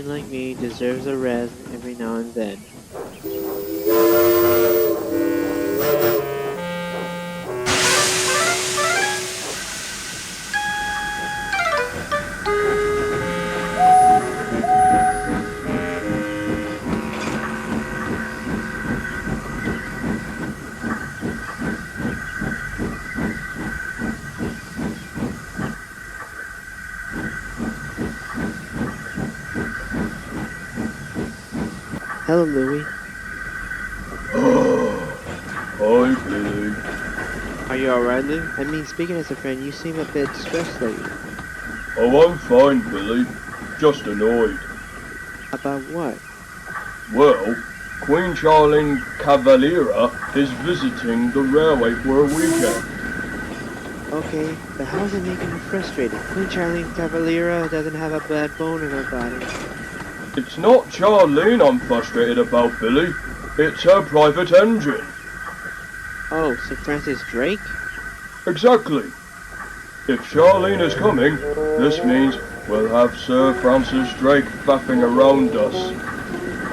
man like me deserves a rest every now and then. Hello, Louie. Hi, Billy. Are you alright, Lou? I mean, speaking as a friend, you seem a bit stressed lately. Oh, I'm fine, Billy. Just annoyed. About what? Well, Queen Charlene Cavalera is visiting the railway for a weekend. Okay, but how is it making you frustrated? Queen Charlene Cavalera doesn't have a bad bone in her body. It's not Charlene I'm frustrated about, Billy. It's her private engine. Oh, Sir Francis Drake? Exactly. If Charlene is coming, this means we'll have Sir Francis Drake faffing around us.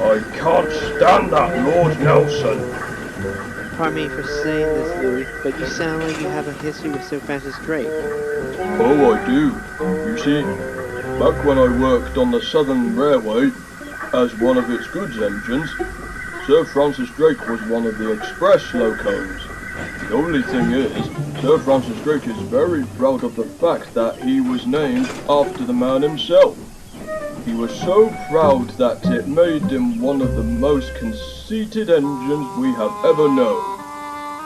I can't stand that Lord Nelson. Pardon me for saying this, Louis, but you sound like you have a history with Sir Francis Drake. Oh, I do. You see, back when I worked on the Southern Railway as one of its goods engines, Sir Francis Drake was one of the express locos. The only thing is, Sir Francis Drake is very proud of the fact that he was named after the man himself. He was so proud that it made him one of the most conceited engines we have ever known.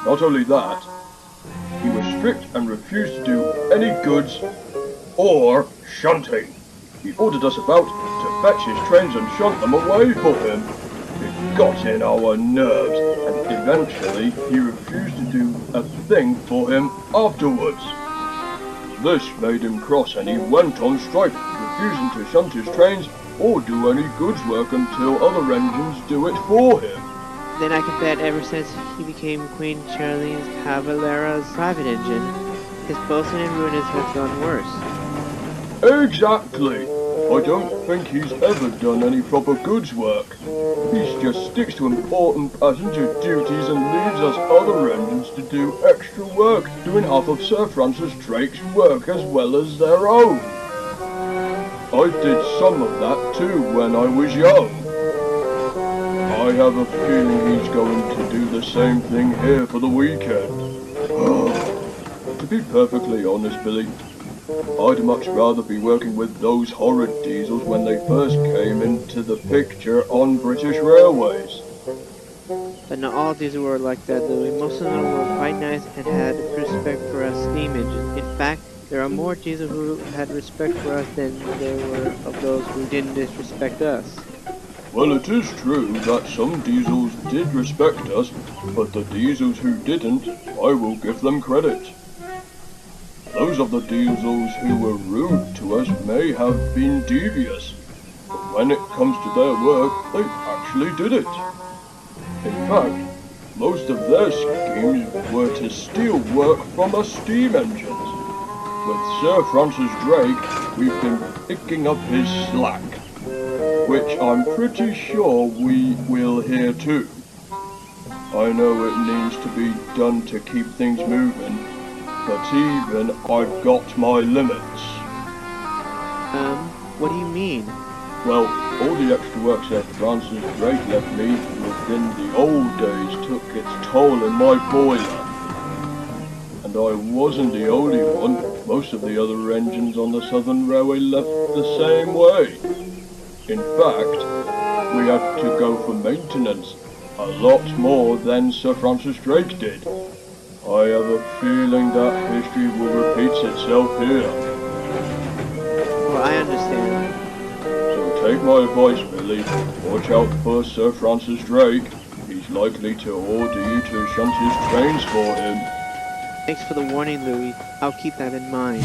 Not only that, he was strict and refused to do any goods or shunting. He ordered us about to fetch his trains and shunt them away for him. It got in our nerves, and eventually he refused to do a thing for him afterwards. This made him cross and he went on strike, refusing to shunt his trains or do any goods work until other engines do it for him. Then I can bet ever since he became Queen Charlene Cavalera's private engine, his bosun and ruinous has gone worse. Exactly. I don't think he's ever done any proper goods work. He just sticks to important passenger duties and leaves us other engines to do extra work, doing half of Sir Francis Drake's work as well as their own. I did some of that too when I was young. I have a feeling he's going to do the same thing here for the weekend. To be perfectly honest, Billy, I'd much rather be working with those horrid diesels when they first came into the picture on British railways. But not all diesel were like that, Louis. Most of them were quite nice and had respect for us steam engines. In fact, there are more diesel who had respect for us than there were of those who didn't disrespect us. Well, it is true that some diesels did respect us, but the diesels who didn't, I will give them credit. Those of the diesels who were rude to us may have been devious, but when it comes to their work, they actually did it. In fact, most of their schemes were to steal work from us steam engines. With Sir Francis Drake, we've been picking up his slack, which I'm pretty sure we will here too. I know it needs to be done to keep things moving, but even I've got my limits. What do you mean? Well, all the extra work Sir Francis Drake left me within the old days took its toll in my boiler. And I wasn't the only one. Most of the other engines on the Southern Railway left the same way. In fact, we had to go for maintenance a lot more than Sir Francis Drake did. I have a feeling that history will repeat itself here. Well, I understand. So take my advice, Billy. Watch out for Sir Francis Drake. He's likely to order you to shunt his trains for him. Thanks for the warning, Louis. I'll keep that in mind.